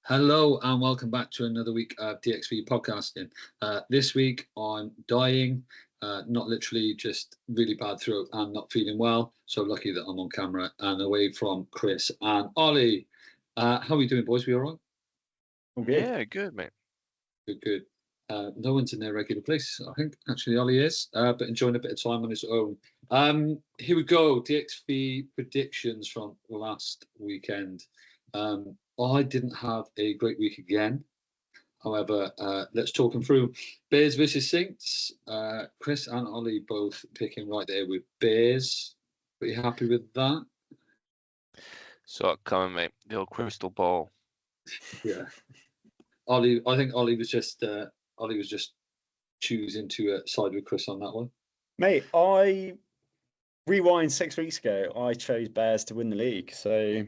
Hello and welcome back to another week of DXV podcasting. This week I'm dying, not literally, just really bad throat and not feeling well. So lucky that I'm on camera and away from Chris and Ollie. How are we doing, boys? We all right? Okay. Yeah, good, mate. Good. No one's in their regular place, I think. Actually, Ollie is, but enjoying a bit of time on his own. Here we go. DXV predictions from last weekend. I didn't have a great week again. However, let's talk them through. Bears versus Saints. Chris and Ollie both picking right there with Bears. Pretty happy with that. So coming, mate. The old crystal ball. Yeah. Ollie, I think Ollie was just choosing to side with Chris on that one. Mate, I rewind 6 weeks ago. I chose Bears to win the league. So,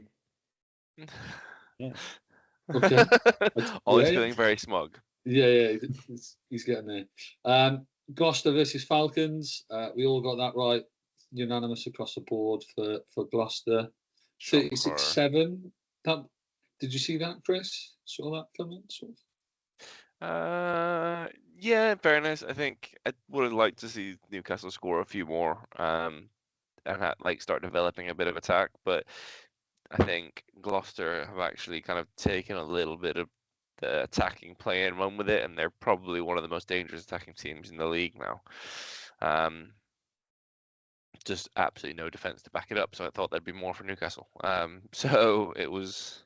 yeah. Okay. Ollie's feeling very smug. Yeah, he's getting there. Gloucester versus Falcons. We all got that right. Unanimous across the board for Gloucester. 36-7. Did you see that, Chris? Saw that coming? Sort of? Yeah, in fairness, I think I would have liked to see Newcastle score a few more and start developing a bit of attack, but I think Gloucester have actually kind of taken a little bit of the attacking play and run with it, and they're probably one of the most dangerous attacking teams in the league now. Just absolutely no defense to back it up, so I thought there'd be more for Newcastle. So it was.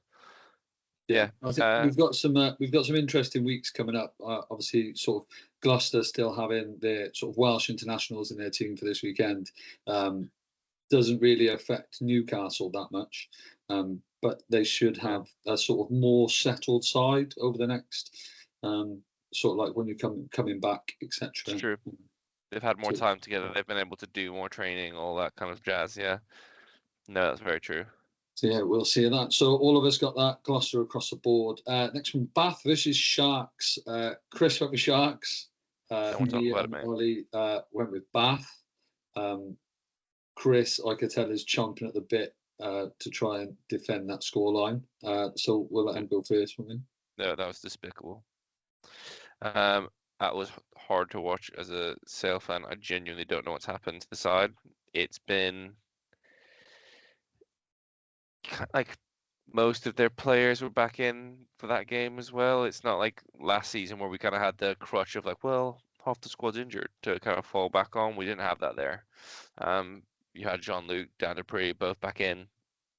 Yeah, I think we've got some interesting weeks coming up. Obviously, sort of Gloucester still having their sort of Welsh internationals in their team for this weekend. Doesn't really affect Newcastle that much, but they should have a sort of more settled side over the next sort of like when you're coming back, etc. It's true. They've had more time together. They've been able to do more training, all that kind of jazz. Yeah, no, that's very true. So yeah, we'll see that. So all of us got that. Gloucester across the board. Next one, Bath versus Sharks. Chris went with Sharks. Me and Ollie went with Bath. Chris, I could tell, is chomping at the bit to try and defend that scoreline. So we'll let him go first. No, that was despicable. That was hard to watch as a Sale fan. I genuinely don't know what's happened to the side. It's been like most of their players were back in for that game as well. It's not like last season where we kind of had the crutch of like, well, half the squad's injured to kind of fall back on. We didn't have that there. You had Jean-Luc, Dan Dupree both back in.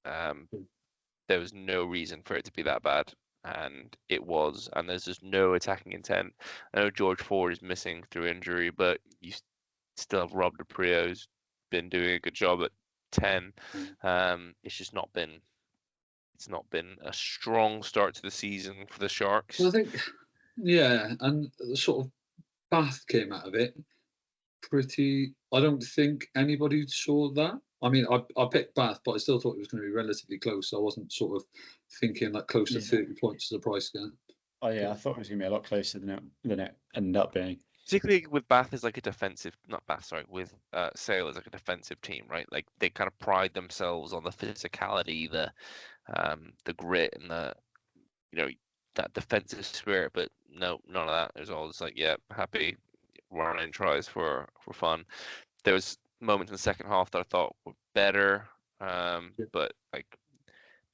There was no reason for it to be that bad, and it was. And there's just no attacking intent. I know George Ford is missing through injury, but you still have Rob Dupree, who's been doing a good job at 10. It's just not been. It's not been a strong start to the season for the Sharks. Well, I think, yeah, and the sort of Bath came out of it pretty. I don't think anybody saw that. I mean, I picked Bath, but I still thought it was going to be relatively close. So I wasn't sort of thinking like close to 30 points as a price gap. Oh yeah, I thought it was going to be a lot closer than it ended up being. Particularly with Bath as like a defensive, not Bath, sorry, with Sale as like a defensive team, right? Like they kind of pride themselves on the physicality, the grit, and that defensive spirit. But no, none of that. It was all just like, yeah, happy running tries for fun. There was moments in the second half that I thought were better, but like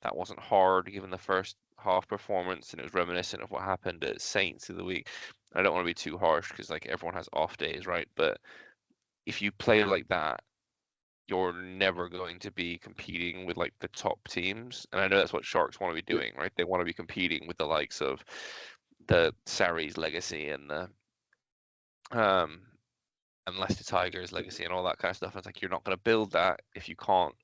that wasn't hard given the first half performance, and it was reminiscent of what happened at Saints of the week. I don't want to be too harsh because like everyone has off days, right? But if you play like that, you're never going to be competing with like the top teams. And I know that's what Sharks want to be doing, right? They want to be competing with the likes of the Sarries legacy and the and Leicester Tigers legacy and all that kind of stuff. It's like you're not going to build that if you can't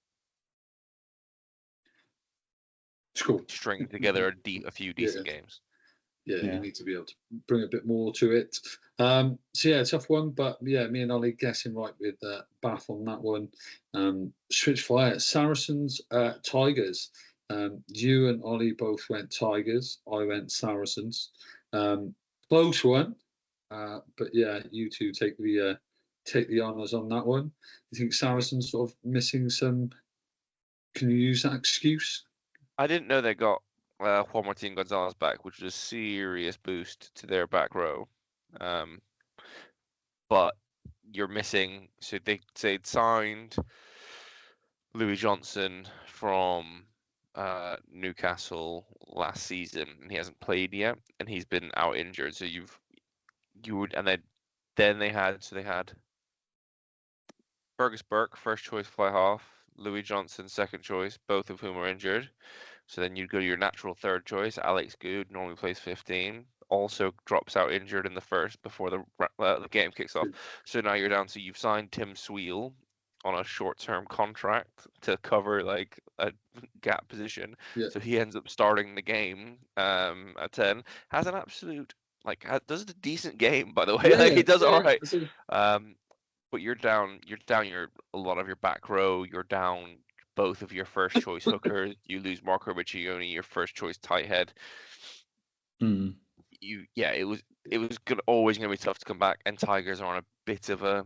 string together a few decent games. Yeah, you need to be able to bring a bit more to it. So yeah, tough one, but yeah, me and Ollie guessing right with Bath on that one. Switch fire, Saracens, Tigers. You and Ollie both went Tigers. I went Saracens. Close one, but yeah, you two take the honours on that one. You think Saracens sort of missing some? Can you use that excuse? I didn't know they got Juan Martin Gonzalez back, which was a serious boost to their back row. But you're missing. So they'd signed Louis Johnson from Newcastle last season, and he hasn't played yet, and he's been out injured. So then they had Fergus Burke, first choice fly half, Louis Johnson, second choice, both of whom are injured. So then you'd go to your natural third choice, Alex Good, normally plays 15, also drops out injured in the first before the game kicks off. So now you're down to you've signed Tim Sweel on a short-term contract to cover like a gap position. Yeah. So he ends up starting the game at 10. Has an absolute does a decent game, by the way. Yeah, He does all right. yeah. But you're down a lot of your back row. You're down both of your first choice hookers. You lose Marco Riccioni, your first choice tight head. It was always gonna be tough to come back. And Tigers are on a bit of a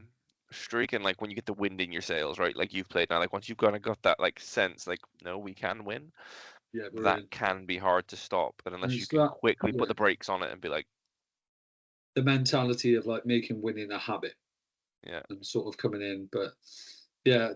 streak, and like when you get the wind in your sails, right? Like you've played now, like once you've kind of got that like sense, like no, we can win. Yeah, that can be hard to stop, and unless you can quickly put the brakes on it and be like, the mentality of like making winning a habit. Yeah. And sort of coming in, but yeah,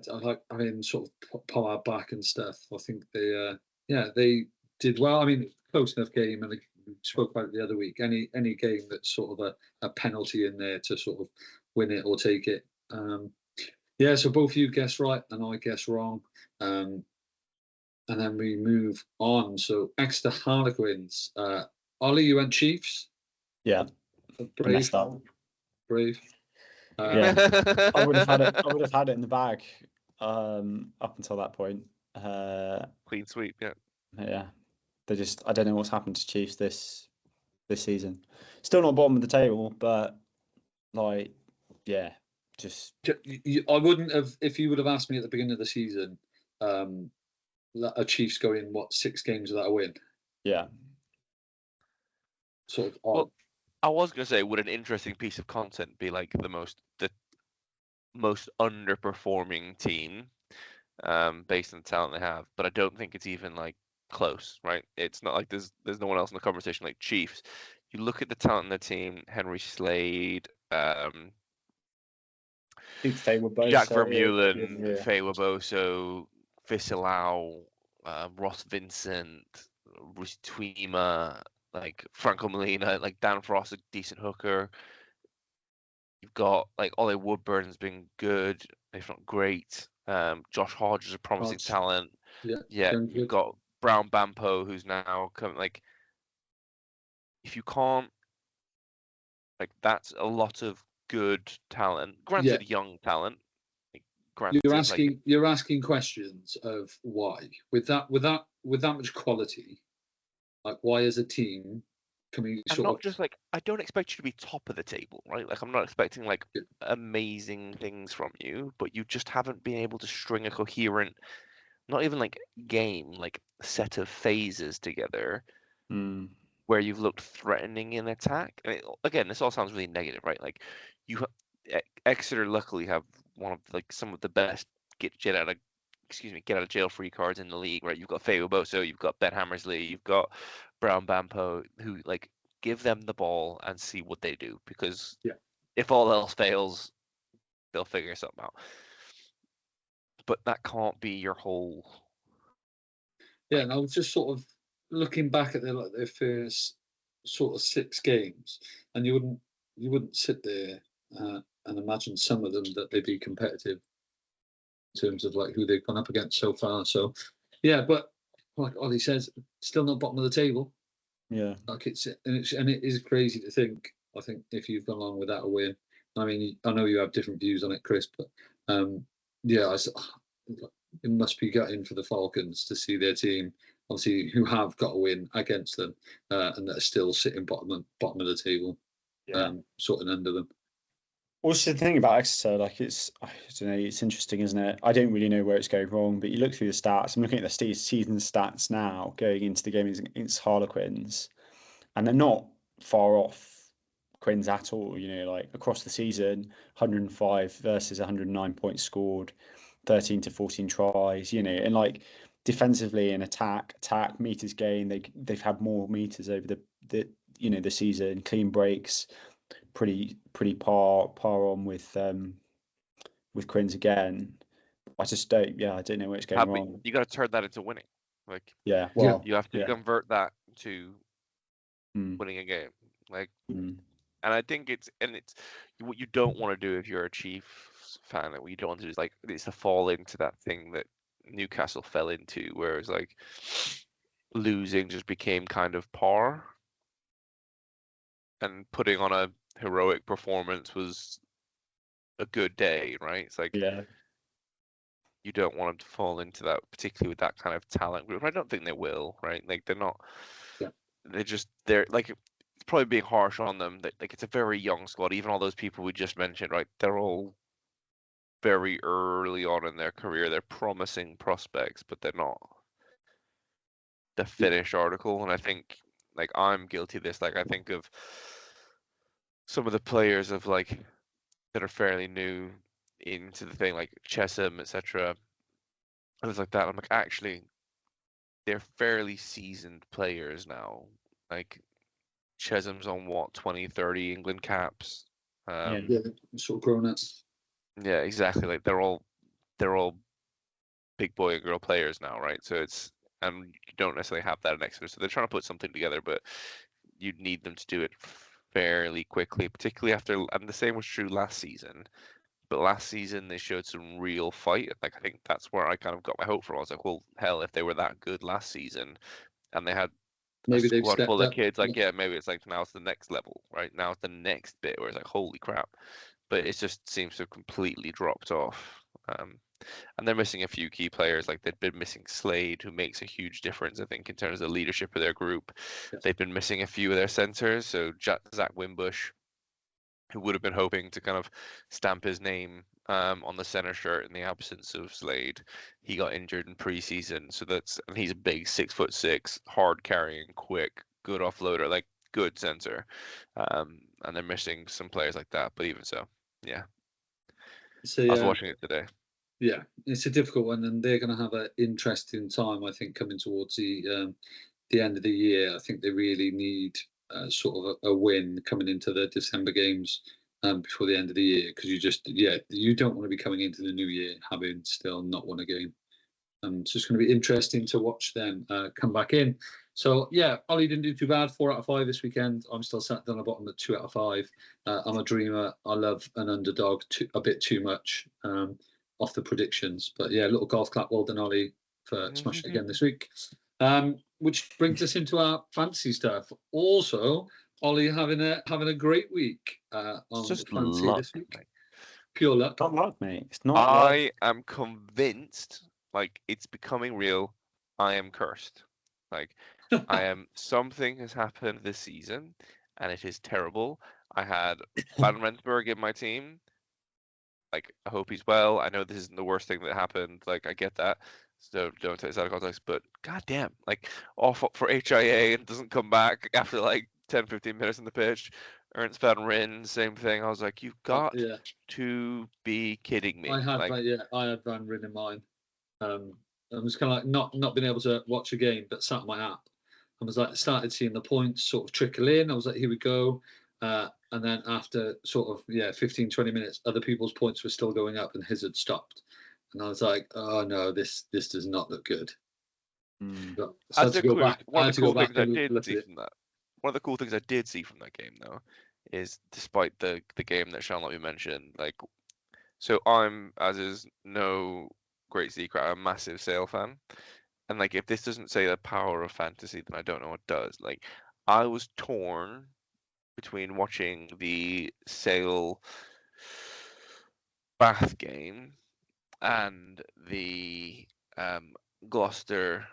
I mean, sort of Pollard back and stuff. I think they did well. I mean, close enough game, and we spoke about it the other week. Any game that's sort of a penalty in there to sort of win it or take it. So both you guessed right and I guessed wrong. And then we move on. So Exeter Harlequins. Ollie, you went Chiefs. Yeah. Brave. I would have had it. I would have had it in the bag up until that point. Clean sweep, yeah. Yeah, I don't know what's happened to Chiefs this season. Still not bottom of the table, but I wouldn't have, if you would have asked me at the beginning of the season, a Chiefs going 6 games without a win. Yeah. Sort of odd. Well, I was going to say, would an interesting piece of content be like the most underperforming team based on the talent they have? But I don't think it's even like close, right? It's not like there's no one else in the conversation like Chiefs. You look at the talent in the team: Henry Slade, Jack Vermeulen, Faye Waboso, Fisalau, Ross Vincent, Rusi Twima, like Franco Molina, like Dan Frost, a decent hooker. You've got like Ollie Woodburn's been good, if not great. Josh Hodge is a promising talent. Yeah. You've got Brown Bampo, who's now coming. Like, if you can't, like, that's a lot of good talent. Granted, young talent. Granted, you're asking questions of why with that much quality. Like, why is a team coming? Just like, I don't expect you to be top of the table, right? Like, I'm not expecting like amazing things from you, but you just haven't been able to string a coherent, not even like game, like set of phases together where you've looked threatening in attack. I mean, again, this all sounds really negative, right? Like, Exeter luckily have one of like some of the best get out of jail free cards in the league, right? You've got Faye Waboso, you've got Ben Hammersley, you've got Brown Bampo, who like give them the ball and see what they do, because if all else fails, they'll figure something out. But that can't be your whole. Yeah, and I was just sort of looking back at their first sort of 6 games, and you wouldn't sit there and imagine some of them that they'd be competitive in terms of like who they've gone up against so far. So yeah, but like Ollie says, still not bottom of the table. Yeah, like it is crazy to think. I think if you've gone along without a win, I mean, I know you have different views on it, Chris, but it must be gutting for the Falcons to see their team, obviously, who have got a win against them, and that are still sitting bottom of the table, sort of under them. What's the thing about Exeter? Like, I don't know, it's interesting, isn't it? I don't really know where it's going wrong, but you look through the stats. I'm looking at the season stats now, going into the game against Harlequins, and they're not far off Quins at all. You know, like across the season, 105 versus 109 points scored, 13 to 14 tries. You know, and like defensively and attack meters gained. They've had more meters over the season. Clean breaks, pretty par on with Quins again. I don't know where it's going wrong. You got to turn that into winning. Like, yeah, well, you have to yeah. convert that to winning a game. Like, and I think it's what you don't want to do if you're a Chiefs fan. What you don't want to do is to fall into that thing that Newcastle fell into, where it's like losing just became kind of par, and putting on a heroic performance was a good day, right? It's like, you don't want them to fall into that, particularly with that kind of talent group. I don't think they will, right? Like, they're not. Yeah. They're like, it's probably being harsh on them. That, like, it's a very young squad. Even all those people we just mentioned, right? They're all very early on in their career. They're promising prospects, but they're not the finished article. And I think, like, I'm guilty of this. Like, I think of some of the players of, like, that are fairly new into the thing, like Chesham, etc. I was like that. I'm like, actually, they're fairly seasoned players now. Like, Chesham's on what, 20, 30 England caps. Sort of grown ups. Yeah, exactly. Like, they're all big boy and girl players now, right? So and you don't necessarily have that in Exeter. So they're trying to put something together, but you'd need them to do it fairly quickly, particularly after. And the same was true last season. But last season they showed some real fight. Like, I think that's where I kind of got my hope from. I was like, well, hell, if they were that good last season, and they had maybe a squad full of up. kids, like, yeah, maybe it's like, now it's the next level, right? Now it's the next bit where it's like, holy crap. But it just seems to have completely dropped off. And they're missing a few key players. Like, they've been missing Slade, who makes a huge difference, I think, in terms of the leadership of their group. Yes. They've been missing a few of their centres. So Zach Wimbush, who would have been hoping to kind of stamp his name on the centre shirt in the absence of Slade. He got injured in pre-season, and he's a big 6'6", hard carrying, quick, good offloader, like, good centre. And they're missing some players like that. But even so, yeah. So, I was watching it today. Yeah, it's a difficult one, and they're going to have an interesting time, I think, coming towards the end of the year. I think they really need sort of a win coming into the December games before the end of the year, because you don't want to be coming into the new year having still not won a game. So it's going to be interesting to watch them come back in. So, yeah, Ollie didn't do too bad. 4 out of 5 this weekend. I'm still sat down the bottom at 2 out of 5. I'm a dreamer. I love an underdog a bit too much off the predictions. But, yeah, little golf clap. Well done, Ollie, for smashing again this week. Which brings us into our fantasy stuff. Also, Ollie having a great week on just fantasy luck, this week. mate. Pure luck. Not luck, mate. It's not I am convinced, like, it's becoming real. I am cursed. Like, something has happened this season, and it is terrible. I had Van Rensburg in my team. Like, I hope he's well. I know this isn't the worst thing that happened. Like, I get that. So don't take this out of context. But goddamn, like, off for HIA and doesn't come back after like 10, 15 minutes in the pitch. Ernst Van Ryn, same thing. I was like, you've got to be kidding me. I had Van Ryn in mine. I was kind of like not being able to watch a game, but sat on my app. I was like, started seeing the points sort of trickle in. I was like, here we go. And then after sort of 15, 20 minutes, other people's points were still going up and his had stopped. And I was like, oh no, this does not look good. So I had to go back. One of the cool things I did see from that. One of the cool things I did see from that game, though, is despite the game that shall not be mentioned, like, so I'm, as is no great secret, I'm a massive Sale fan. And, like, if this doesn't say the power of fantasy, then I don't know what does. Like, I was torn between watching the Sale Bath game and the Gloucester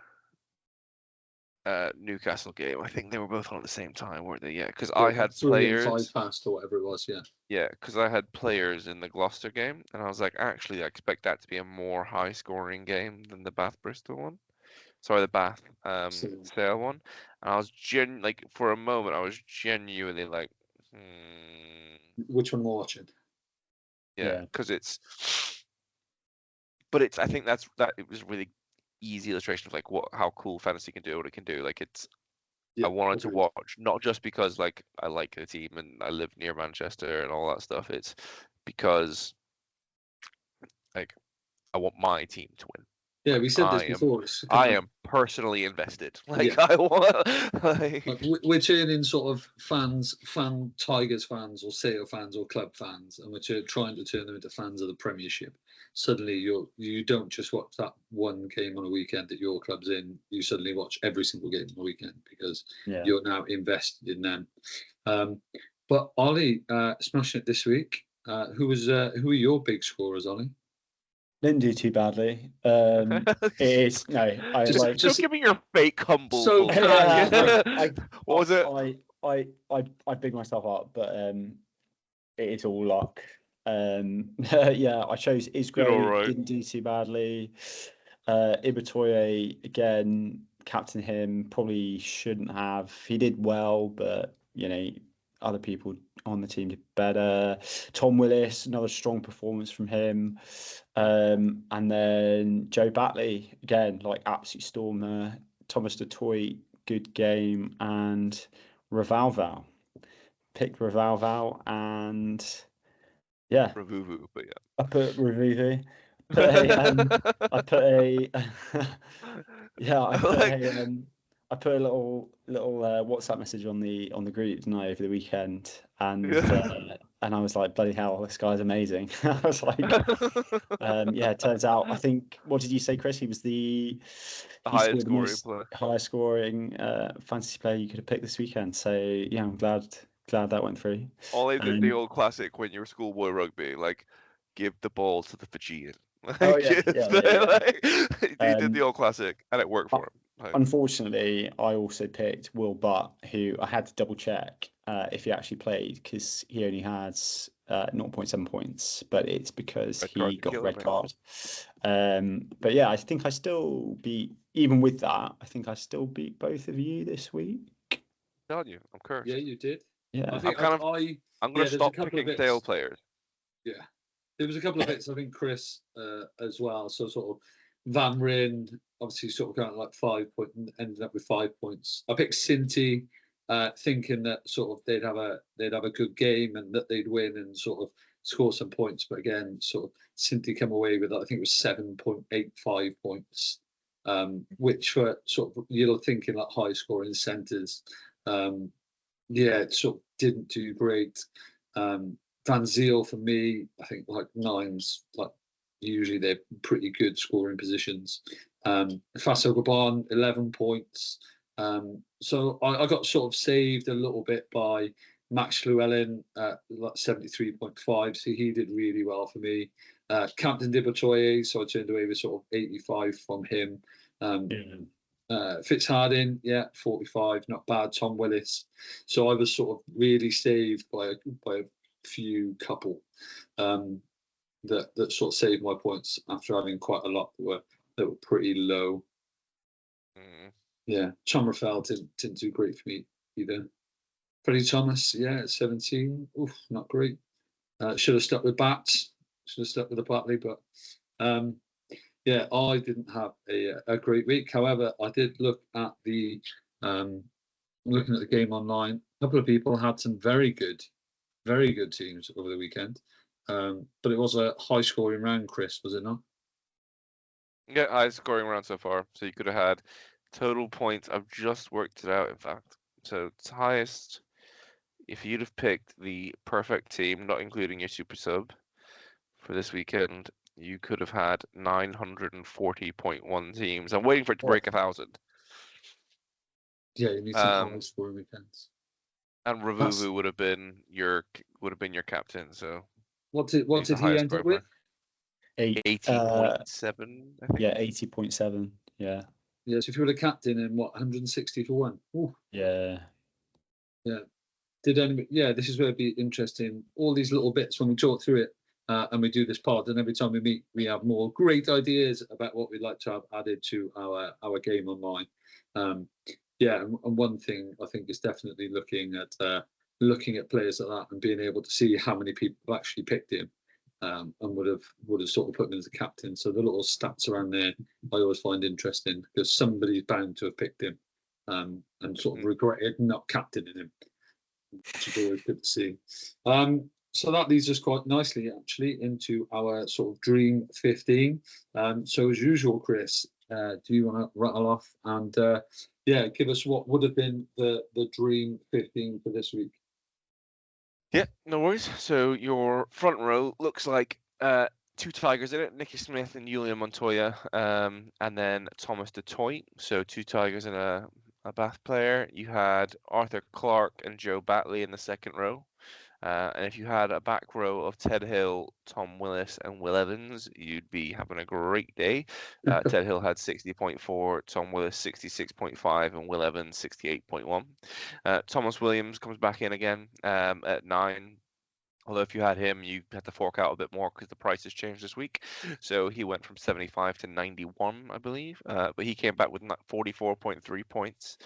Newcastle game. I think they were both on at the same time, weren't they? Yeah, because I had players 5 fast or whatever it was. Yeah, because I had players in the Gloucester game, and I was like, actually, I expect that to be a more high-scoring game than the Bath Bristol one. Sorry, the Bath Sale one. And I was for a moment, I was genuinely like, which one we're watching? Yeah, because I think that it was really easy illustration of like how cool fantasy can do, what it can do. Like it's Yeah, I wanted to agreed. watch, not just because like I like the team and I live near Manchester and all that stuff. It's because like I want my team to win. Yeah, Like, we said this before. It's kind I of am personally invested. Like Yeah. I want like, like we're turning sort of Tigers fans or Sale fans or club fans, and we're trying to turn them into fans of the Premiership. Suddenly, you don't just watch that one game on a weekend that your club's in. You suddenly watch every single game on the weekend because Yeah. you're now invested in them. But Ollie smashing it this week. Who are your big scorers, Ollie? Didn't do too badly. It is no. I just, like. Just give me your fake humble. So bullshit. What was it? I big myself up, but it is all luck. Yeah, I chose Isgray. Right. Didn't do too badly. Ibatoye again, captain him. Probably shouldn't have. He did well, but other people on the team did better. Tom Willis, another strong performance from him. And then Joe Batley, again, like absolute storm there. Thomas DeToy, good game. And Ravalval. Picked Ravalval and yeah. Ravuvu, but yeah. I put Ravuvu. I put a little WhatsApp message on the group tonight over the weekend, and I was like, bloody hell, this guy's amazing. I was like, it turns out, I think, what did you say, Chris? He was the highest scoring fantasy player you could have picked this weekend. So yeah, I'm glad that went through. Ollie did the old classic when you were schoolboy rugby, like give the ball to the Fijian. Oh yeah. He did the old classic, and it worked for him. Unfortunately, I also picked Will Butt, who I had to double check if he actually played because he only has 0.7 points, but it's because he got a red card. But yeah, I think I still beat, even with that, I think I still beat both of you this week. Got you. I'm cursed. Yeah, you did. Yeah, I'm going to stop picking Sale players. Yeah, there was a couple of bits. I think Chris as well. So sort of Van Ryn, obviously sort of kind of like 5 points, ended up with 5 points. I picked Cinti, thinking that sort of they'd have a good game and that they'd win and sort of score some points. But again, sort of Cinti come away with, I think it was 7.85 points, which for sort of, you're thinking like high scoring centres. It sort of didn't do great. Van Ziel for me, I think like 9s, like usually they're pretty good scoring positions. Faso Gabon, 11 points. So I got sort of saved a little bit by Max Llewellyn at like 73.5, so he did really well for me. Captain Dibatoye, so I turned away with sort of 85 from him. Fitzharding, 45, not bad. Tom Willis, so I was sort of really saved by a few couple that sort of saved my points after having quite a lot that were pretty low. Chomrafel didn't do great for me either. Freddie Thomas, at 17, not great. Should have stuck with Bats. Should have stuck with the Batley, but I didn't have a great week. However, I did look at looking at the game online. A couple of people had some very good teams over the weekend. But it was a high scoring round, Chris, was it not? Yeah, high scoring round so far. So you could have had total points. I've just worked it out, in fact. So it's highest, if you'd have picked the perfect team, not including your super sub, for this weekend, you could have had 940.1 teams. I'm waiting for it to break 1,000. Yeah, you need some high scoring weekends. And Ravuvu would have been your captain. So what did he end up with? 80.7. I think. Yeah, 80.7. Yeah. Yeah. So if you were a captain in 160 to 1. Ooh. Yeah. Yeah. This is where it'd be interesting. All these little bits when we talk through it and we do this pod, and every time we meet, we have more great ideas about what we'd like to have added to our game online. And one thing I think is definitely looking at players like that and being able to see how many people have actually picked him. and would have sort of put him as a captain. So the little stats around there I always find interesting, because somebody's bound to have picked him and sort of regretted not captaining him, which is always good to see. So that leads us quite nicely, actually, into our sort of Dream 15. So as usual, Chris, do you want to rattle off and give us what would have been the Dream 15 for this week? Yeah, no worries. So your front row looks like two Tigers in it, Nicky Smith and Julian Montoya, and then Thomas du Toit. So two Tigers and a Bath player. You had Arthur Clark and Joe Batley in the second row. And if you had a back row of Ted Hill, Tom Willis, and Will Evans, you'd be having a great day. Ted Hill had 60.4, Tom Willis 66.5, and Will Evans 68.1. Thomas Williams comes back in again at 9. Although if you had him, you had to fork out a bit more because the price has changed this week. So he went from 75 to 91, I believe. But he came back with 44.3 points.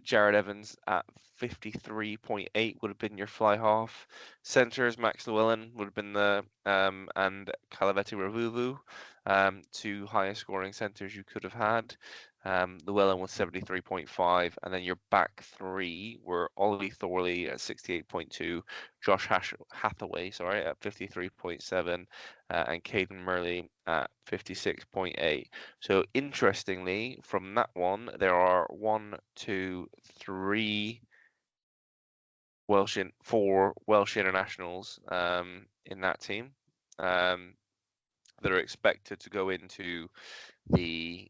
Jared Evans at 53.8 would have been your fly half. Centres, Max Llewellyn would have been the and Calaveti Ravuvu, two highest scoring centres you could have had. Llewellyn was 73.5, and then your back three were Ollie Thorley at 68.2, Josh Hathaway, at 53.7, and Caden Murley at 56.8. So interestingly, from that one, there are 4 Welsh internationals in that team that are expected to go into the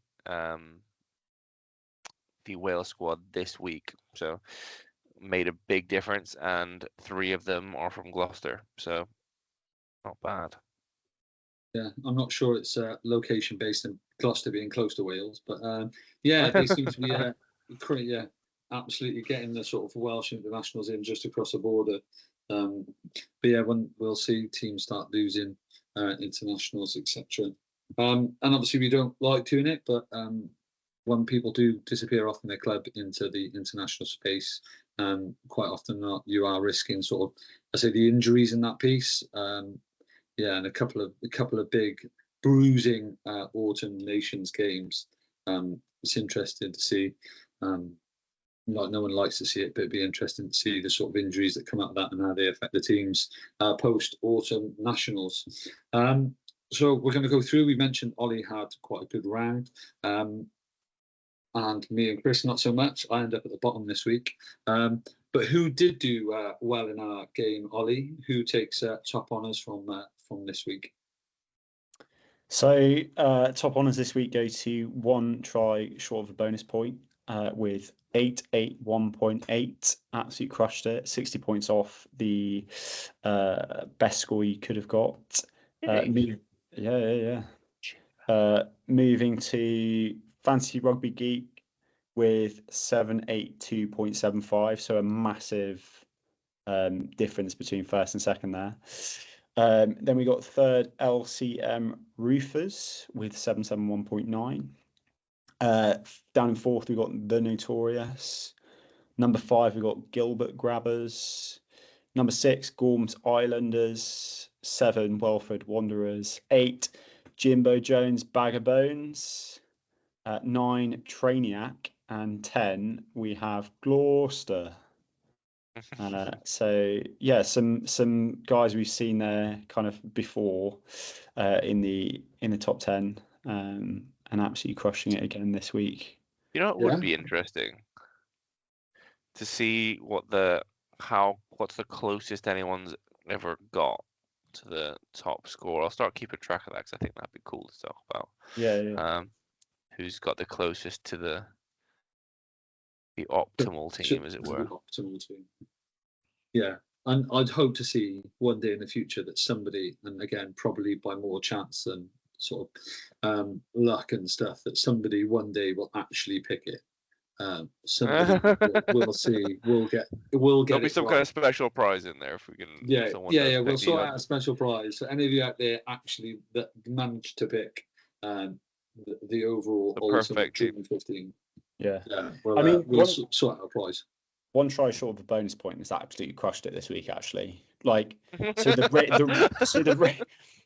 Wales squad this week. So made a big difference, and 3 of them are from Gloucester, so not bad. Yeah, I'm not sure it's location based in Gloucester being close to Wales, but they seem to be absolutely getting the sort of Welsh internationals in just across the border. But yeah, when we'll see teams start losing internationals, etc. And obviously we don't like doing it, but when people do disappear off in their club into the international space, quite often you are risking sort of, the injuries in that piece. And a couple of big bruising autumn nations games. It's interesting to see. No one likes to see it, but it'd be interesting to see the sort of injuries that come out of that and how they affect the teams post autumn nationals. So we're going to go through. We mentioned Ollie had quite a good round. And me and Chris not so much. I end up at the bottom this week. But who did do well in our game, Ollie? Who takes top honours from this week? So top honours this week go to one try short of a bonus point with 881.8. Absolutely crushed it. 60 points off the best score you could have got. Moving to Fantasy Rugby Geek with 782.75, so a massive difference between first and second there. Then we got third LCM Roofers with 771.9. Down in fourth we got The Notorious. Number 5 we got Gilbert Grabbers. Number 6 Gorms Islanders. 7 Welford Wanderers. 8 Jimbo Jones Bag of Bones. 9 Trainiac, and 10 we have Gloucester. So yeah, some guys we've seen there kind of before in the top 10, and absolutely crushing it again this week. You know, it would be interesting to see what's the closest anyone's ever got to the top score. I'll start keeping track of that because I think that'd be cool to talk about. Yeah. Who's got the closest to the optimal team, as it were. Optimal team. Yeah, and I'd hope to see one day in the future that somebody, and again probably by more chance than sort of luck and stuff, that somebody one day will actually pick it. Somebody we'll see. We'll get. There'll be some kind of special prize in there if we can. We'll sort out a special prize for any of you out there actually that managed to pick the overall perfect Dream 15. Yeah. We'll sort out a prize. one try short of a bonus point has absolutely crushed it this week. Actually, like so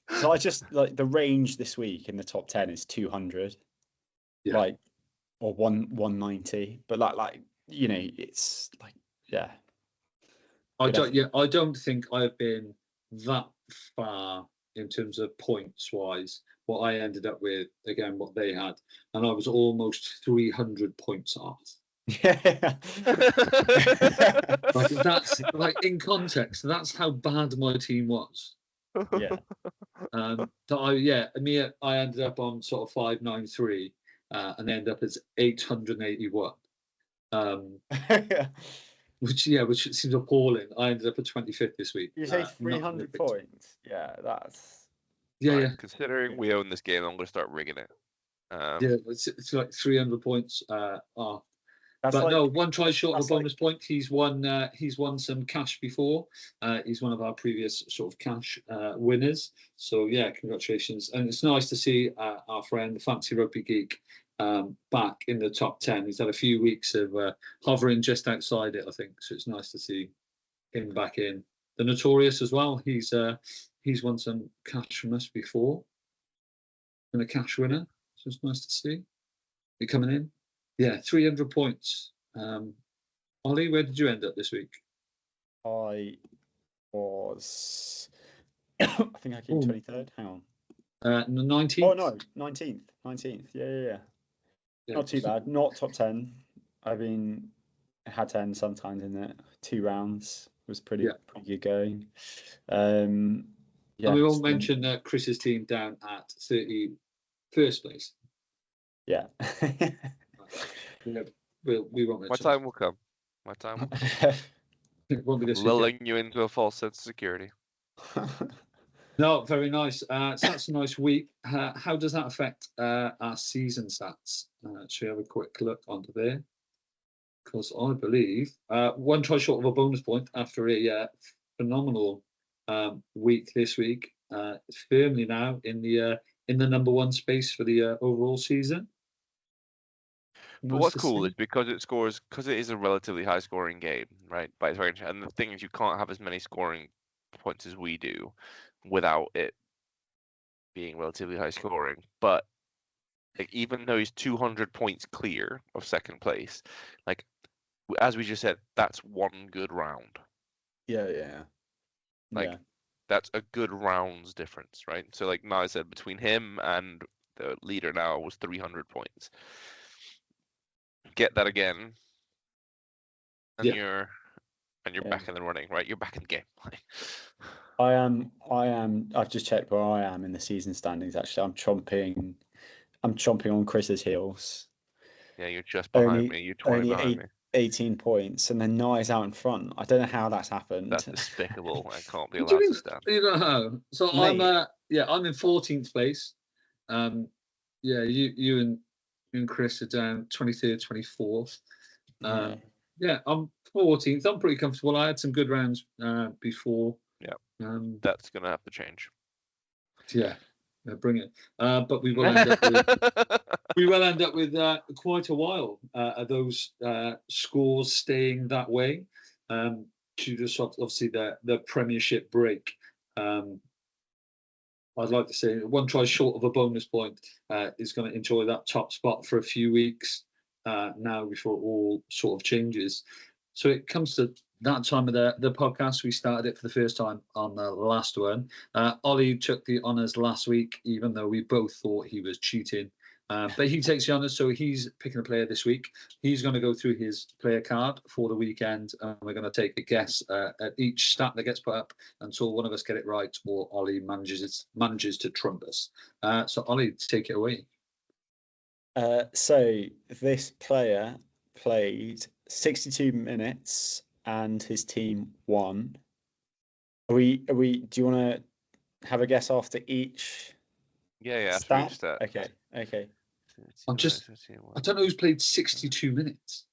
so I just like the range this week in the top 10 is 200, Yeah. like or 190. But like it's like I good don't. effort. I don't think I've been that far in terms of points wise. What I ended up with, again, what they had, and I was almost 300 points off. Yeah. Like that's like in context, that's how bad my team was. Yeah. So I ended up on sort of 593 and ended up as 881. Which seems appalling. I ended up at 25th this week. You say 300 points? Yeah, that's Considering we own this game, I'm going to start rigging it. It's like 300 points off. That's But like, no, one try short of a bonus like, point. He's won some cash before. He's one of our previous sort of cash winners. So yeah, congratulations. And it's nice to see our friend, the Fancy Rugby Geek, back in the top 10. He's had a few weeks of hovering just outside it, I think. So it's nice to see him back in. The Notorious as well. He's won some cash from us before. And a cash winner. So it's nice to see. You coming in? Yeah, 300 points. Ollie, where did you end up this week? I was, I think I came 23rd. Hang on. 19th. Oh no, 19th. 19th. Yeah. Not too bad. Not top 10. I mean, I had 10 sometimes in it. 2 rounds was pretty good going. And we won't mention Chris's team down at 31st place. Yeah. We won't mention. My time will come. My time will come. It won't be this lulling you into a false sense of security. No, very nice. So that's a nice week. How does that affect our season stats? Should we have a quick look onto there? Because I believe one try short of a bonus point after a phenomenal week this week. It's firmly now in the number 1 space for the overall season. But what's cool is because it is a relatively high scoring game, right? By its range, and the thing is, you can't have as many scoring points as we do without it being relatively high scoring. But like, even though he's 200 points clear of second place, like as we just said, that's one good round. Yeah. That's a good round's difference, right? So like now I said, between him and the leader now was 300 points. Get that again, and you're back in the running, right? You're back in the game. I am. I've just checked where I am in the season standings. Actually, I'm chomping on Chris's heels. Yeah, you're just behind me. You're 20 behind me. 18 points, and then Nye's out in front. I don't know how that's happened. That's despicable. I can't be allowed to stand. You know how? So mate. I'm in 14th place. You and Chris are down 23rd, 24th. I'm 14th. I'm pretty comfortable. I had some good rounds before. Yeah. That's gonna have to change. Yeah. Bring it. But we will end up with quite a while of those scores staying that way. Due to obviously the Premiership break. I'd like to say one try short of a bonus point is going to enjoy that top spot for a few weeks now before it all sort of changes. So it comes to that time of the podcast. We started it for the first time on the last one. Ollie took the honours last week, even though we both thought he was cheating. But he takes the honours, so he's picking a player this week. He's going to go through his player card for the weekend, and we're going to take a guess at each stat that gets put up until one of us get it right or Ollie manages to trump us. So Ollie, take it away. So this player played 62 minutes and his team won. Do you want to have a guess after each? Yeah. Stat? Okay. I don't know who's played 62 minutes.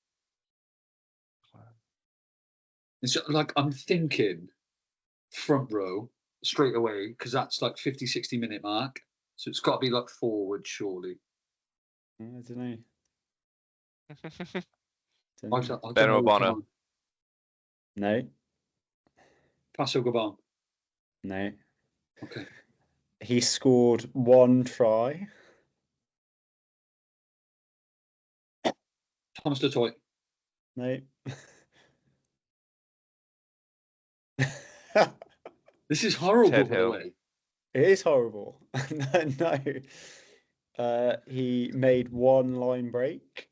It's like I'm thinking front row straight away because that's like 50-60 minute mark. So it's got to be like forward, surely. I don't know. Ben Obano. No. Paso Gabon. No. Okay. He scored 1 try. Thomas Detroit. No. This is horrible, Ted by the Hill. way. It is horrible. No. He made 1 line break.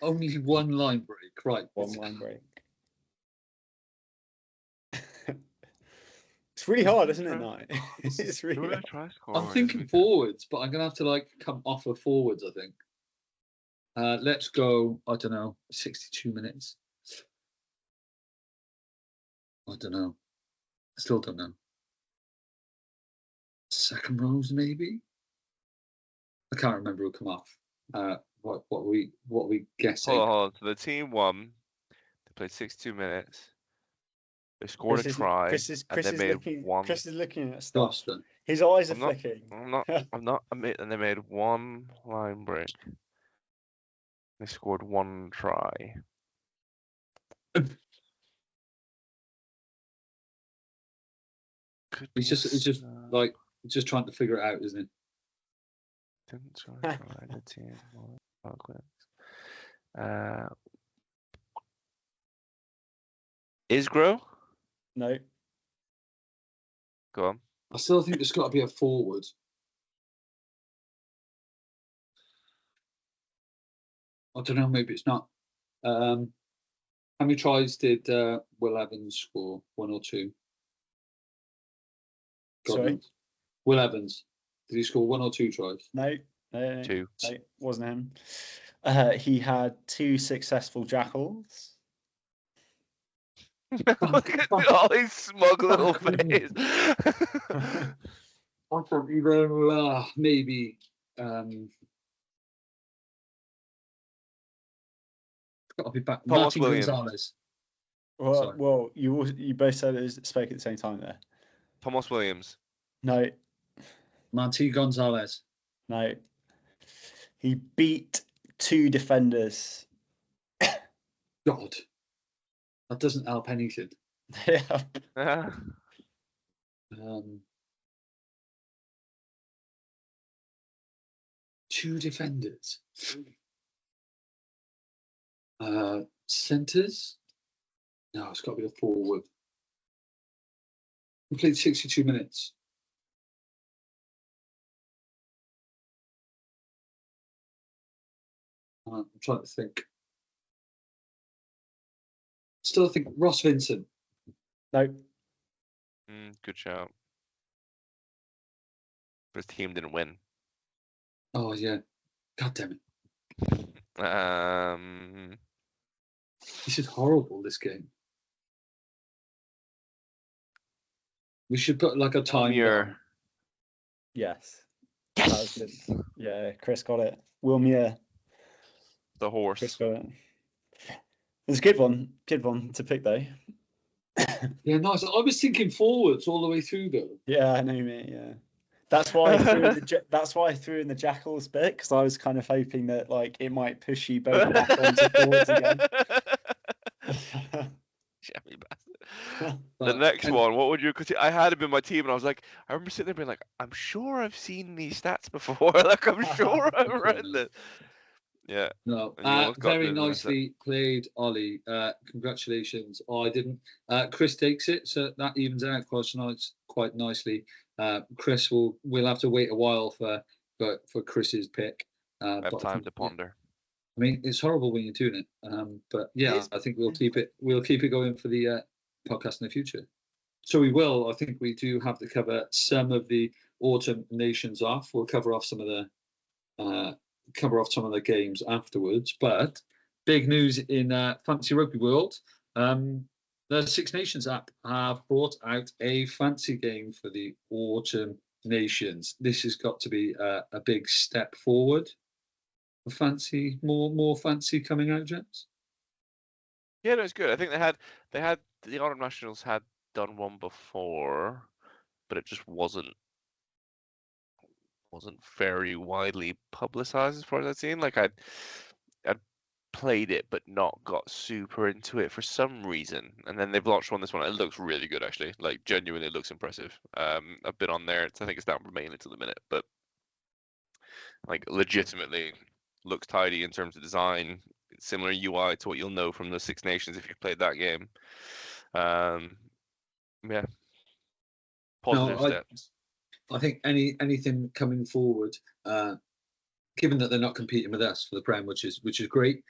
Only one line break, right? 1 line break. It's really hard, isn't it, Night? It's really Who would I hard. try scoring? I'm thinking forwards, but I'm gonna have to like come off of forwards, I think. Let's go, I don't know, 62 minutes. I don't know. I still don't know. Second rows, maybe? I can't remember who come off. What we guessing? Hold on. So the team won. They played 62 minutes. They scored a try, and they made one. Chris is looking at stuff. Gloucester. His eyes are I'm not- flicking. I'm not. And they made 1 line break. They scored 1 try. He's just like just trying to figure it out, isn't he? Didn't score a try. The team won. Isgro? No. Go on. I still think there's got to be a forward. I don't know. Maybe it's not. How many tries did Will Evans score? 1 or 2? God Sorry? knows. Will Evans. Did he score 1 or 2 tries? No. 2. No, wasn't him. He had 2 successful jackals. Look at Ollie's smug little face. I thought even maybe. Got to be back. Thomas Martin Williams. Gonzalez. Well, you both said it spoke at the same time there. Thomas Williams. No. Martin Gonzalez. No. He beat 2 defenders. God, that doesn't help anything. Yeah. Two defenders. Centres? No, it's got to be a forward. We played 62 minutes. I'm trying to think. Still think Ross Vincent. No. Good shout. But his team didn't win. Oh, yeah. God damn it. This is horrible, this game. We should put like a time down. Yes. That was good. Yeah, Chris got it. Will Muir. The horse. Chris got it. It's a good one. Good one to pick, though. Yeah, nice. I was thinking forwards all the way through, though. Yeah, I know, mate. Yeah. That's why I threw in the jackals bit, because I was kind of hoping that like it might push you both back onto forwards again. Shabby bastard. The next one, what would you? Because I had him in my team, and I was like, I remember sitting there being like, I'm sure I've seen these stats before. Like, I'm sure I've read this. Yeah. No. Very nicely played, Ollie. Congratulations. Oh, I didn't. Chris takes it, so that evens out quite nicely. Chris we'll have to wait a while for Chris's pick. I have time to ponder. I mean, it's horrible when you're doing it, but yeah, I think we'll keep it going for the podcast in the future. So we will. I think we do have to cover some of the autumn nations off. We'll cover off some of the games afterwards. But big news in fantasy rugby world. The Six Nations app have brought out a fancy game for the autumn nations. This has got to be a big step forward. Fancy, more fancy coming out, James? Yeah, no, it's good. I think they had the Autumn Nationals had done one before, but it just wasn't very widely publicized as far as I'd seen. Like I'd played it but not got super into it for some reason, and then they've launched this one. It looks really good, actually. Like, genuinely looks impressive. I've been on there. I think it's down for maintenance at the minute, but like legitimately looks tidy in terms of design. Similar UI to what you'll know from the Six Nations if you've played that game. Yeah, positive steps. I think anything coming forward, given that they're not competing with us for the Prem, which is great,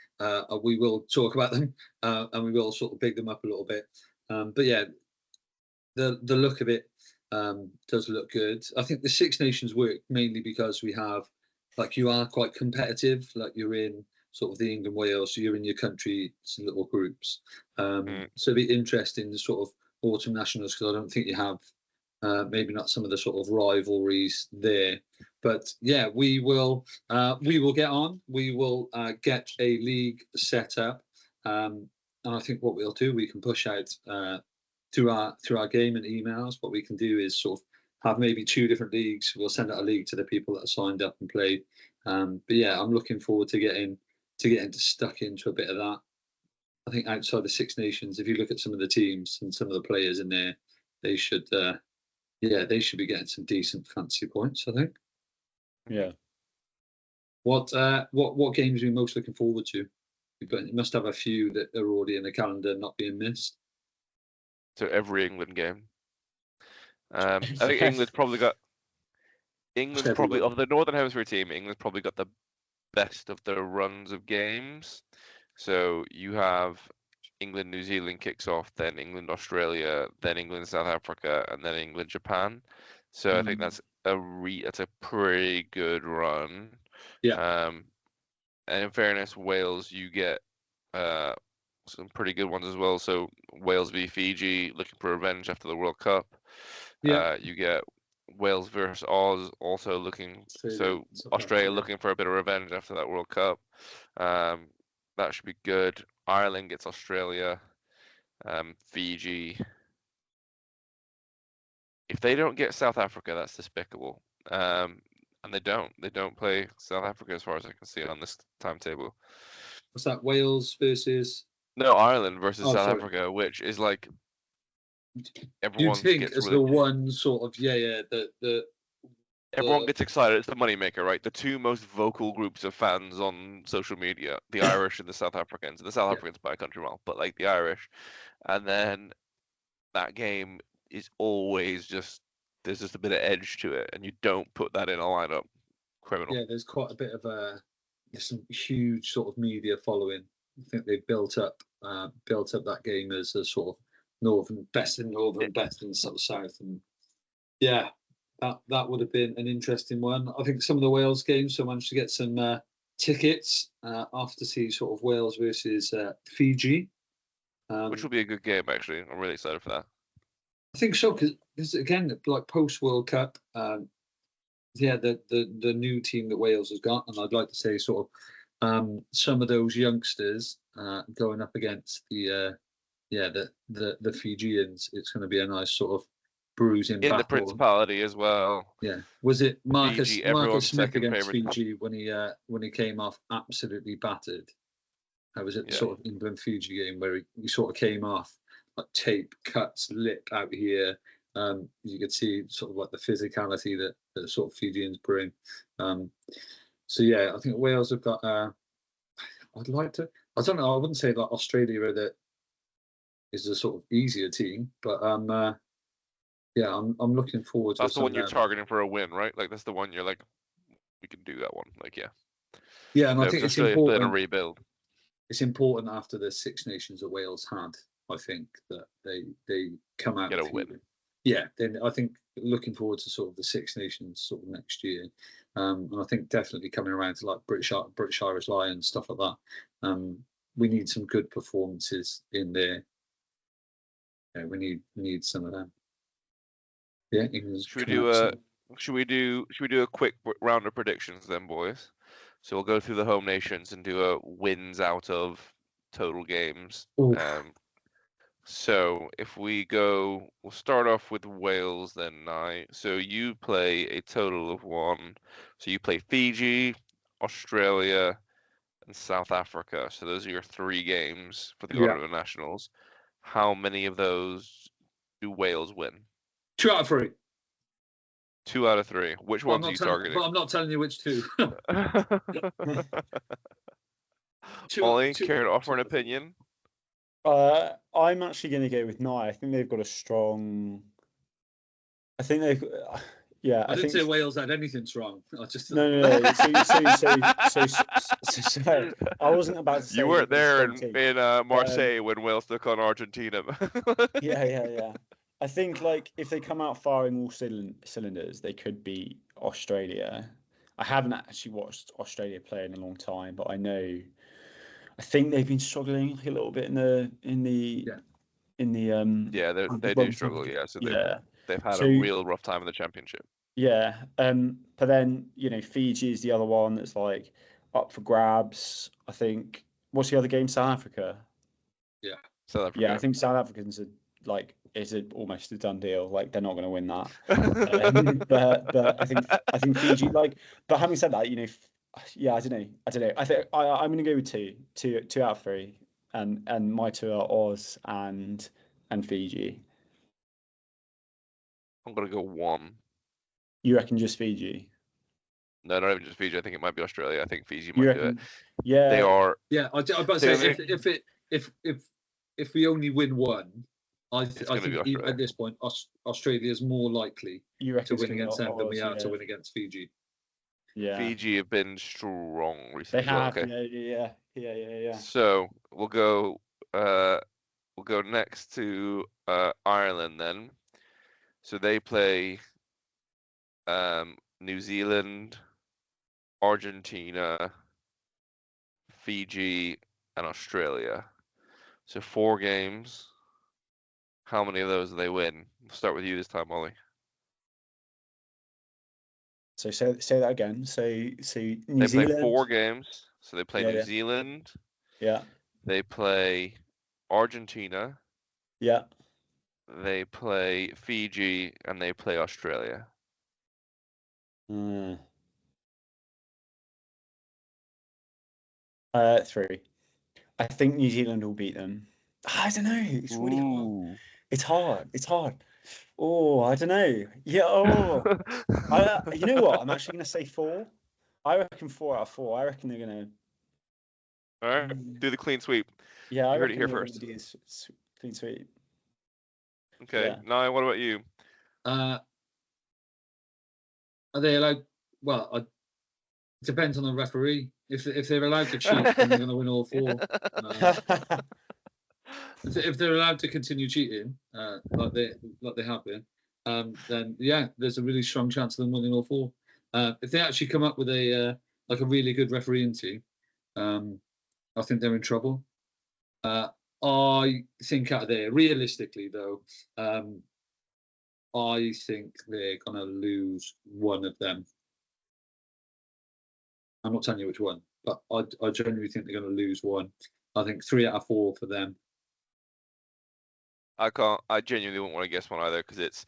we will talk about them and we will sort of big them up a little bit. But yeah, the look of it does look good. I think the Six Nations work mainly because we have, like, you are quite competitive. Like, you're in sort of the England, Wales, so you're in your country in little groups. So it'd be interesting, the sort of autumn nationals, because I don't think you have maybe not some of the sort of rivalries there. But yeah, we will get on. We will get a league set up, and I think what we'll do, we can push out through our game and emails. What we can do is sort of have maybe 2 different leagues. We'll send out a league to the people that are signed up and played. But yeah, I'm looking forward to getting stuck into a bit of that. I think outside the Six Nations, if you look at some of the teams and some of the players in there, they should they should be getting some decent fancy points, I think. Yeah. What games are you most looking forward to? You must have a few that are already in the calendar, not being missed. So every England game. I think England's probably of the Northern Hemisphere team. England's probably got the best of the runs of games. So you have England, New Zealand kicks off, then England, Australia, then England, South Africa, and then England, Japan. So I think that's a pretty good run. Yeah. And in fairness, Wales, you get some pretty good ones as well. So Wales v Fiji, looking for revenge after the World Cup. Yeah. You get Wales versus Oz, also looking. So Australia looking for a bit of revenge after that World Cup. That should be good. Ireland gets Australia. Fiji. If they don't get South Africa, that's despicable. And they don't play South Africa as far as I can see on this timetable. What's that? Wales versus? No, Ireland versus South Africa, which is like everyone. You think as the one sort of everyone gets excited. It's the moneymaker, right? The 2 most vocal groups of fans on social media, the Irish and the South Africans. The South Africans by a country mile, but like the Irish. And then that game is always there's just a bit of edge to it, and you don't put that in a lineup. Criminal. Yeah, there's quite a bit of some huge sort of media following. I think they built up that game as a sort of best in northern, best in sort of south, and yeah, that would have been an interesting one. I think some of the Wales games, so I managed to get some tickets after see sort of Wales versus Fiji, which will be a good game, actually. I'm really excited for that. I think so, because again, like post World Cup, the new team that Wales has got, and I'd like to say sort of some of those youngsters going up against the Fijians. It's going to be a nice sort of bruising in battle. The Principality as well. Yeah, was it Marcus Smith against favorite. Fiji when he came off absolutely battered? I was at the sort of England Fiji game where he sort of came off like tape cuts, lip out here. You could see sort of like the physicality that the sort of Fijians bring. So yeah, I think Wales have got. I'd like to. I don't know. I wouldn't say like Australia is a sort of easier team, but yeah, I'm looking forward to. That's the one you're targeting for a win, right? Like that's the one you're like, we can do that one. Like yeah, and I think it's important. A rebuild. It's important after the Six Nations that Wales had. I think that they come out get a win. Yeah, then I think looking forward to sort of the Six Nations sort of next year, and I think definitely coming around to like British Irish Lions, stuff like that. We need some good performances in there. Yeah, we need some of them. Yeah, should we do a quick round of predictions then, boys? So we'll go through the home nations and do a wins out of total games. So if we go, we'll start off with Wales then, Nye. So you play a total of 1. So you play Fiji, Australia, and South Africa. So those are your 3 games for the Yeah. Order of Nationals. How many of those do Wales win? 2 out of 3. 2 out of 3. Which ones are you targeting? But I'm not telling you which 2. Ollie, care to offer an opinion? I'm actually going to go with 9. I think they've got a strong. I think they've. Yeah, I didn't say Wales had anything strong. I just no. So I wasn't about to say you weren't there in Marseille when Wales took on Argentina. Yeah. I think like if they come out firing all cylinders, they could beat Australia. I haven't actually watched Australia play in a long time, but I think they've been struggling like a little bit in the yeah, they do struggle. Yeah, so they've had a real rough time in the championship. Yeah, but then Fiji is the other one that's like up for grabs. I think. What's the other game? South Africa. Yeah, South Africa. Yeah, I think South Africans are like almost a done deal. Like they're not going to win that. But I think Fiji like. But having said that, yeah, I don't know. I think I'm going to go with two out of 3, and my 2 are Oz and Fiji. I'm going to go 1. You reckon just Fiji? No, not even just Fiji. I think it might be Australia. I think Fiji might do it. Yeah, they are. Yeah, I was about to say if we only win 1, I think at this point Australia is more likely to win against them than we are to win against Fiji. Yeah, Fiji have been strong recently. They have. Okay. Yeah. So we'll go next to Ireland then. So they play New Zealand, Argentina, Fiji, and Australia. So 4 games. How many of those do they win? We'll start with you this time, Ollie. So say that again. So New Zealand. They play 4 games. So they play New Zealand. Yeah. They play Argentina. Yeah. They play Fiji and they play Australia. 3. I think New Zealand will beat them. I don't know. It's really hard. It's hard. Oh, I don't know. Yeah. Oh, you know what? I'm actually going to say 4. I reckon 4 out of 4. I reckon they're going to. All right. Do the clean sweep. Yeah, you heard it here first. Clean sweep. Okay. Yeah. Now, what about you? Are they allowed? Well, it depends on the referee. If they're allowed to cheat, then they're going to win all 4. If they're allowed to continue cheating, like they have been, then yeah, there's a really strong chance of them winning all 4. If they actually come up with a really good refereeing team, I think they're in trouble. I think out there, realistically though, I think they're gonna lose one of them. I'm not telling you which one, but I genuinely think they're gonna lose one. I think 3 out of 4 for them. I genuinely wouldn't want to guess one either because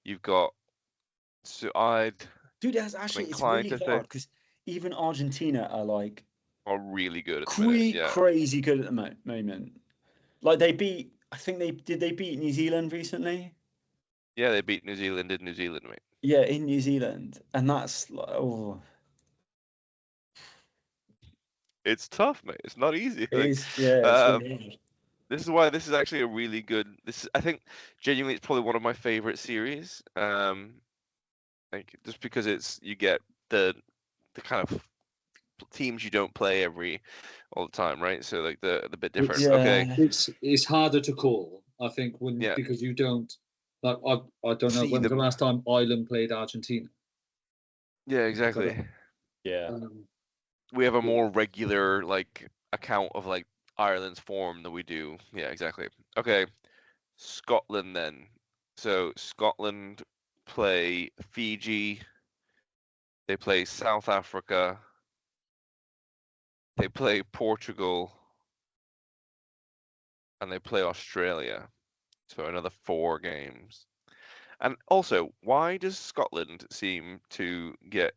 you've got. So Dude, it's really hard because even Argentina are really good at crazy good at the moment. Like they beat New Zealand recently? Yeah, they beat New Zealand in New Zealand, mate. Yeah, in New Zealand, and that's It's tough, mate. It's not easy. It's really hard. This is why this is actually a really good. I think genuinely it's probably one of my favorite series. Just because you get the kind of teams you don't play all the time, right? So like the bit different. Okay, it's harder to call, I think, because you don't. Like I don't know when's the last time Ireland played Argentina. Yeah, exactly. Yeah. We have a more regular account of Ireland's form than we do. Yeah, exactly. Okay, Scotland then. So Scotland play Fiji. They play South Africa. They play Portugal. And they play Australia. So another 4 games. And also, why does Scotland seem to get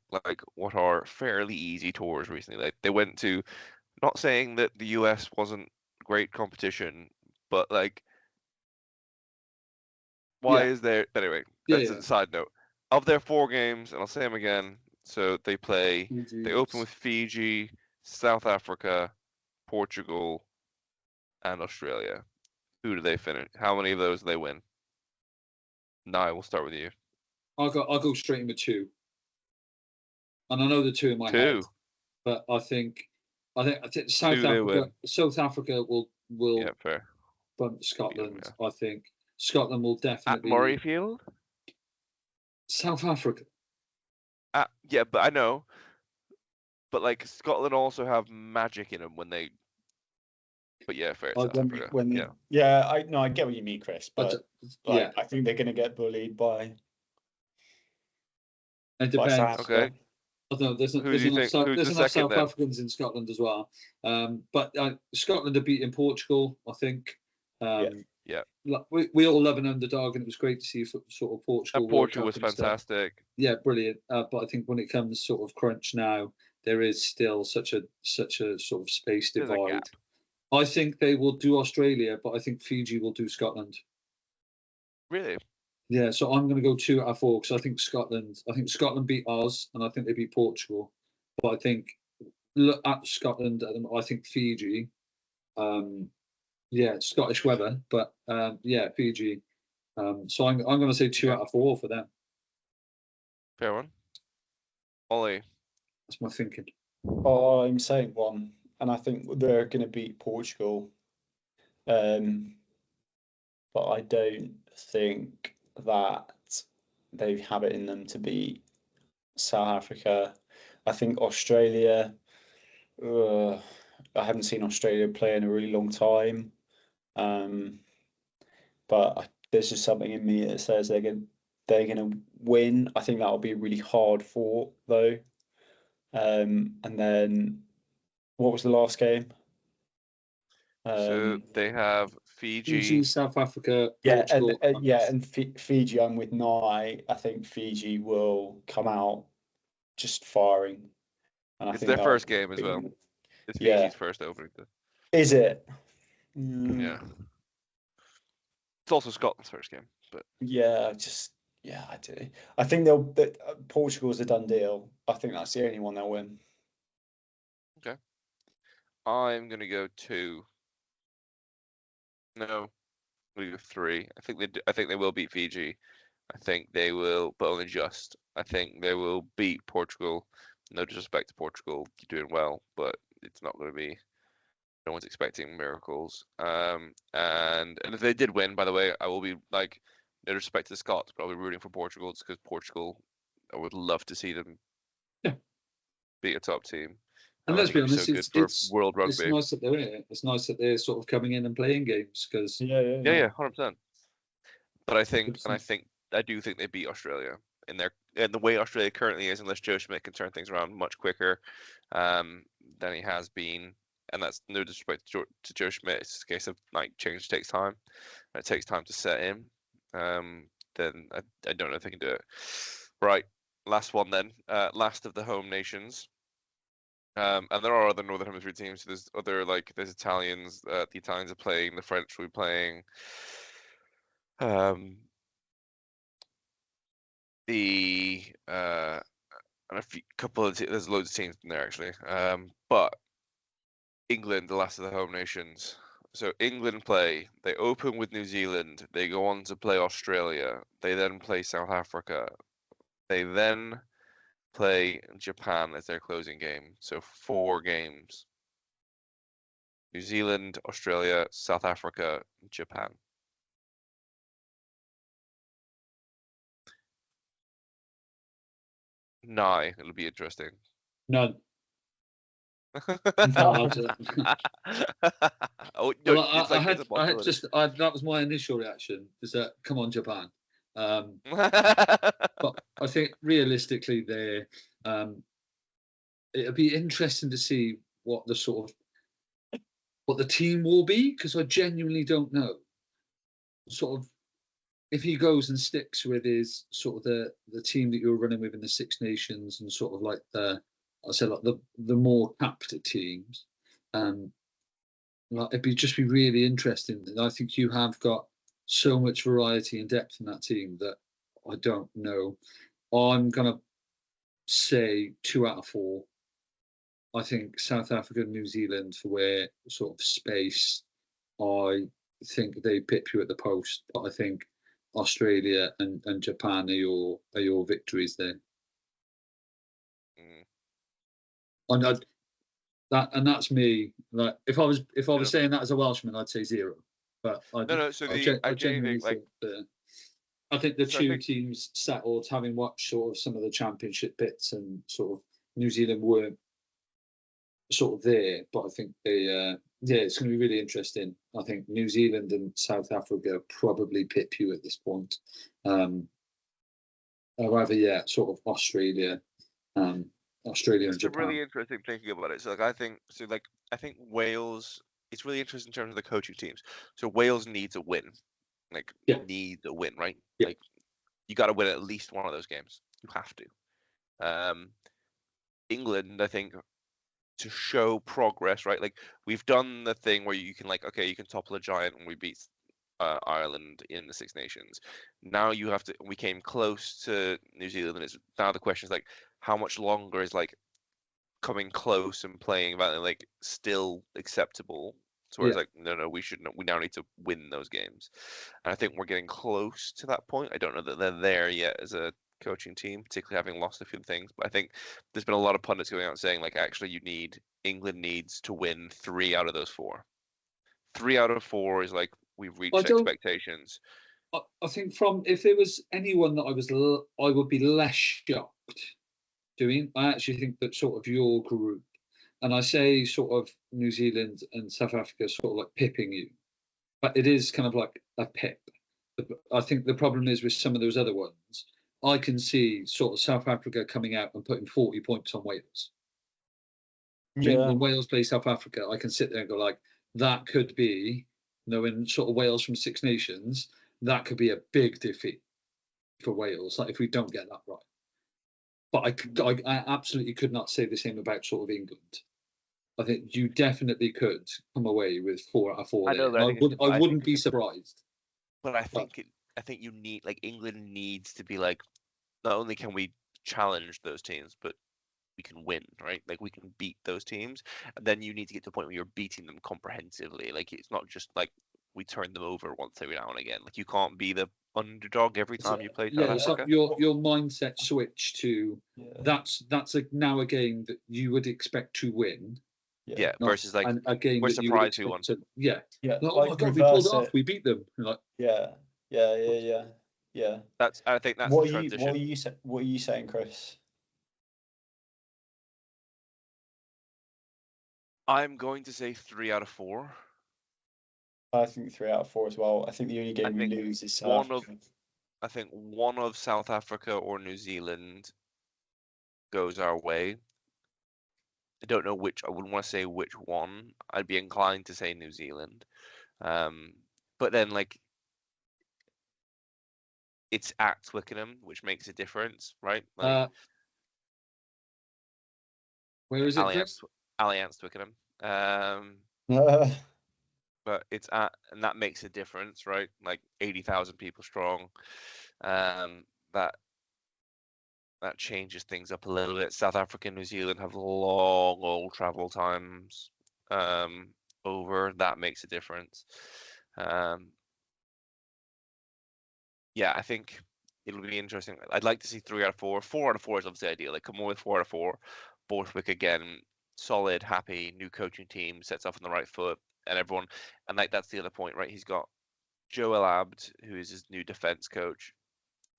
what are fairly easy tours recently? Like they went to Not saying that the US wasn't great competition, but like, why Yeah. is there? Anyway, Yeah, that's a side note. Of their 4 games, and I'll say them again. So they open with Fiji, South Africa, Portugal, and Australia. Who do they finish? How many of those do they win? Niall, we'll start with you. I'll go straight in with 2. And I know the 2 in my 2. head, but I think South Africa will Yeah, fair. bump Scotland. Yeah. I think Scotland will At definitely Murrayfield? South Africa. Yeah, but I know. But like Scotland also have magic in them when they. But yeah, fair. South Africa. I get what you mean, Chris. But I think they're going to get bullied by. It depends. South Africa. Okay. I don't know. There's enough South Africans in Scotland as well. But Scotland are beating Portugal, I think. Yeah. We all love an underdog, and it was great to see sort of Portugal. And Portugal was fantastic. Stuff. Yeah, brilliant. But I think when it comes sort of crunch now, there is still such a sort of space divide. I think they will do Australia, but I think Fiji will do Scotland. Really? Yeah, so I'm going to go 2 out of 4 because I think Scotland beat Oz, and I think they beat Portugal. But I think look at Scotland, I think Fiji. Scottish weather, but Fiji. So I'm going to say 2 out of 4 for them. Fair one. Ollie. That's my thinking. Oh, I'm saying 1, and I think they're going to beat Portugal. But I don't think that they have it in them to beat South Africa. I think Australia. I haven't seen Australia play in a really long time. But there's just something in me that says they're gonna win. I think that'll be really hard fought though. And then what was the last game? So they have Fiji, South Africa, Portugal. And Fiji. I'm with Nye. I think Fiji will come out just firing. And it's their first game as well. It's Fiji's first opening. Is it? Yeah. It's also Scotland's first game, but I do. I think Portugal's a done deal. I think that's the only one they'll win. Okay. I'm gonna go 2. No, I'm gonna go 3. I think they will beat Fiji. I think they will, but only just. I think they will beat Portugal. No disrespect to Portugal, you're doing well, but it's not going to be. No one's expecting miracles. And if they did win, by the way, I will be like, no disrespect to the Scots, but I'll be rooting for Portugal just because Portugal, I would love to see them beat a top team. And let's be honest, it's World Rugby. It's nice that they're in it. It's nice that they're sort of coming in and playing games because 100%. But I do think they beat Australia in the way Australia currently is, unless Joe Schmidt can turn things around much quicker than he has been. And that's no disrespect to Joe Schmidt. It's just a case of like change takes time. And it takes time to set in. Then I don't know if they can do it. Right, last one then. Last of the home nations. And there are other Northern Hemisphere teams. So there's Italians. The Italians are playing. The French will be playing. And there's loads of teams in there actually. But England, the last of the home nations. So England they open with New Zealand, they go on to play Australia, they then play South Africa, they then play Japan as their closing game. So 4 games. New Zealand, Australia, South Africa, Japan. It'll be interesting. None. That was my initial reaction. Is that come on Japan? But I think realistically, it'll be interesting to see what the team will be because I genuinely don't know. Sort of, if he goes and sticks with his sort of the team that you're running with in the Six Nations and sort of like the more capped teams, It'd be really interesting. And I think you have got so much variety and depth in that team that I don't know. I'm gonna say 2 out of 4. I think South Africa and New Zealand for where sort of space. I think they pip you at the post, but I think Australia and Japan are your victories there. And that's me. Like if I was saying that as a Welshman, I'd say 0. But I genuinely think that I think the two teams settled, having watched sort of some of the championship bits, and sort of New Zealand weren't sort of there, but I think it's going to be really interesting. I think New Zealand and South Africa probably pip you at this point. However, sort of Australia and Japan. It's really interesting thinking about it. So I think Wales. It's really interesting in terms of the coaching teams. So Wales needs a win, needs a win, right? Yeah. Like you got to win at least one of those games. You have to. England, I think, to show progress, right? Like we've done the thing where you can you can topple a giant, and we beat Ireland in the Six Nations. Now you have to. We came close to New Zealand, and now the question is how much longer is coming close and playing about still acceptable? So it's no, we now need to win those games, and I think we're getting close to that point. I don't know that they're there yet as a coaching team, particularly having lost a few things, but I think there's been a lot of pundits going out saying actually England needs to win 3 out of those 4. 3 out of 4 is we've reached expectations. I think if there was anyone that I would be less shocked doing, I actually think that sort of your group, and I say sort of New Zealand and South Africa sort of pipping you, but it is kind of like a pip. I think the problem is with some of those other ones, I can see sort of South Africa coming out and putting 40 points on Wales. Yeah. When Wales play South Africa, I can sit there and go that could be, in sort of Wales from Six Nations, that could be a big defeat for Wales, if we don't get that right. But I absolutely could not say the same about sort of England. I think you definitely could come away with 4 out of 4. I wouldn't be surprised. But I think you need England needs to be not only can we challenge those teams, but we can win, right? We can beat those teams, and then you need to get to a point where you're beating them comprehensively. It's not just we turn them over once every now and again. You can't be the underdog every time you play South Africa. Your mindset switch to that's now a game that you would expect to win. Yeah, versus a game we're that surprised who won. Oh my God, we pulled it off. We beat them. Yeah. I think that's what the transition. What are you saying, Chris? I'm going to say 3 out of 4. I think 3 out of 4 as well. I think the only game we lose is South Africa. I think one of South Africa or New Zealand goes our way. I don't know which. I wouldn't want to say which one. I'd be inclined to say New Zealand. But then it's at Twickenham, which makes a difference, right? Where is it? Alliance Twickenham. But it's and that makes a difference, right? 80,000 people strong. That changes things up a little bit. South Africa and New Zealand have long old travel times over. That makes a difference. I think it'll be interesting. I'd like to see 3 out of 4. 4 out of 4 is obviously ideal. Come on with 4 out of 4. Borthwick again, solid, happy, new coaching team, sets off on the right foot, and everyone. And that's the other point, right? He's got Joel Abd, who is his new defense coach,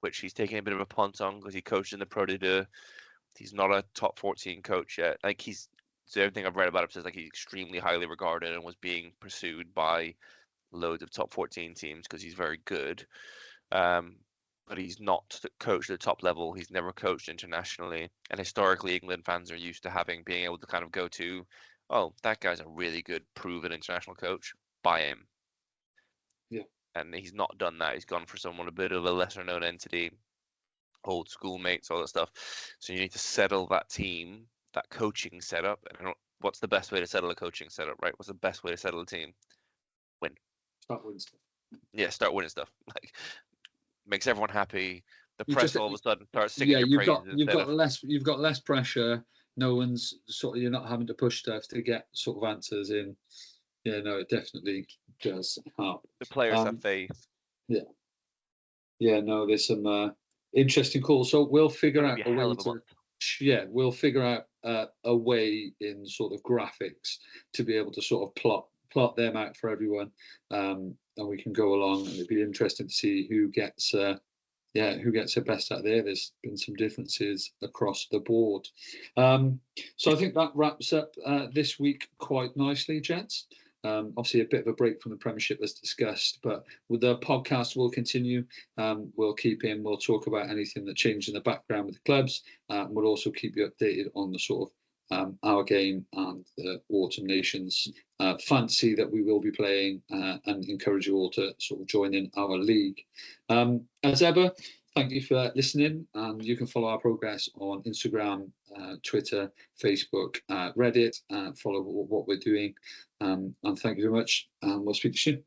which he's taking a bit of a punt on because he coached in the Pro D2. He's not a top 14 coach yet. So everything I've read about him says he's extremely highly regarded and was being pursued by loads of top 14 teams because he's very good. But he's not coached at the top level. He's never coached internationally. And historically, England fans are used to being able to kind of go to, oh, that guy's a really good, proven international coach. Buy him. Yeah. And he's not done that. He's gone for someone a bit of a lesser known entity, old schoolmates, all that stuff. So you need to settle that team, that coaching setup. And what's the best way to settle a coaching setup, right? What's the best way to settle a team? Win. Start winning stuff. Yeah, start winning stuff. Like, makes everyone happy. The You press just- all of a sudden starts singing Yeah, your you've praises got you've instead got of less you've got less pressure. No one's sort of, you're not having to push stuff to get sort of answers in. Yeah, no, it definitely does help. the players have faith. Yeah, no, there's some interesting calls. So we'll figure Gonna out be a a hell way of a to. month. Yeah, we'll figure out a way in sort of graphics to be able to sort of plot them out for everyone, and we can go along, and it'd be interesting to see who gets the best out there. There's been some differences across the board. So I think that wraps up this week quite nicely, gents. Obviously a bit of a break from the Premiership as discussed, but with the podcast will continue. We'll talk about anything that changed in the background with the clubs. We'll also keep you updated on the sort of our game and the Autumn Nations fantasy that we will be playing, and encourage you all to sort of join in our league. As ever, thank you for listening, and you can follow our progress on Instagram, Twitter, Facebook, Reddit, follow what we're doing, and thank you very much, and we'll speak to you soon.